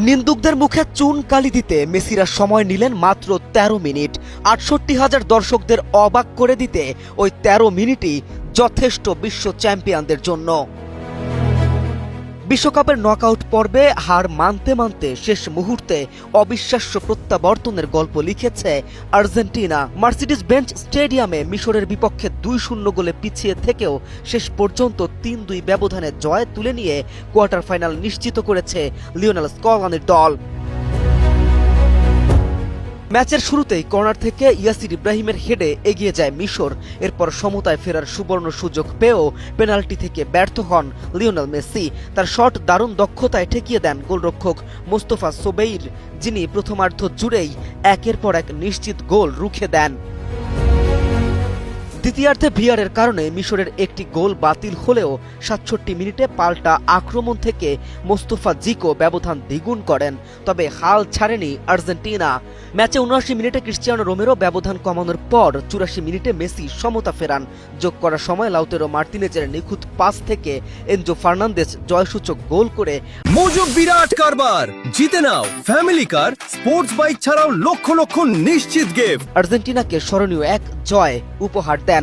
নিন্দুকদের মুখে চুন কালি দিতে মেসিরা সময় নিলেন মাত্র ১৩ মিনিট। ৬৮,০০০ দর্শকদের অবাক করে দিতে ওই ১৩ মিনিটই যথেষ্ট বিশ্ব চ্যাম্পিয়নদের জন্য। বিশ্বকাপের নকআউট পর্বে হার মানতে মানতে শেষ মুহূর্তে অবিশ্বাস্য প্রত্যাবর্তনের গল্প লিখেছে আর্জেন্টিনা। মার্সিডিজ বেঞ্চ স্টেডিয়ামে মিশরের বিপক্ষে ২-০ গোলে পিছিয়ে থেকেও শেষ পর্যন্ত ৩-২ ব্যবধানে জয় তুলে নিয়ে কোয়ার্টার ফাইনাল নিশ্চিত করেছে লিওনেল স্কলানির দল। ম্যাচের শুরুতেই কর্নার থেকে ইয়াসির ইব্রাহিমের হেডে এগিয়ে যায় মিশর। এরপর সমতায় ফেরার সুবর্ণ সুযোগ পেয়েও পেনাল্টি থেকে ব্যর্থ হন লিওনেল মেসি। তার শট দারুণ দক্ষতায় ঠেকিয়ে দেন গোলরক্ষক মোস্তফা সোবেইর, যিনি প্রথমার্ধ জুড়েই একের পর এক নিশ্চিত গোল রুখে দেন। দ্বিতীয়ার্ধে ভিআরের কারণে মিশরের একটি গোল বাতিল হলেও ৬৭ মিনিটে পাল্টা আক্রমণ থেকে মোস্তফা জিকো ব্যবধান দ্বিগুণ করেন। তবে হাল ছাড়েনি আর্জেন্টিনা। ম্যাচে ৭৯ মিনিটে ক্রিস্টিয়ানো রোমেরো ব্যবধান কমানোর পর ৮৪ মিনিটে মেসি সমতা ফেরান। যোগ করার সময় লাউতেরো মার্তিনেজের নিখুঁত পাস থেকে এনজো ফার্নান্দেজ জয়সূচক গোল করে মজুক বিরাট কারবার জিতে নাও ফ্যামিলি কার, স্পোর্টস বাইক ছাড়াও লক্ষ লক্ষ নিশ্চিত গিফট। আর্জেন্টিনাকে স্মরণীয় এক জয় উপহার দেন।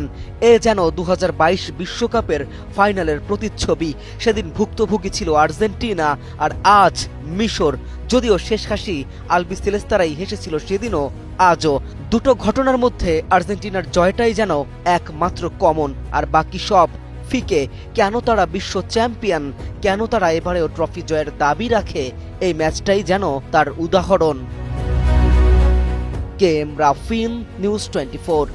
এ যেন ২০২২ বিশ্বকাপের ফাইনালের প্রতিচ্ছবি। সেদিন ভুক্তভোগী ছিল আর্জেন্টিনা আর আজ মিশর। যদিও শেষ হাসি আলবিসেলেস্তারাই হেসেছিল সেদিনও, আজও। দুটো ঘটনার মধ্যে আর্জেন্টিনার জয়টাই যেন একমাত্র কমন, আর বাকি সব ফিকে। কেন তারা বিশ্ব চ্যাম্পিয়ন, কেন তারা এবারেও ট্রফি জয়ের দাবি রাখে, এই ম্যাচটাই যেন তার উদাহরণ। K M Rafin, News 24।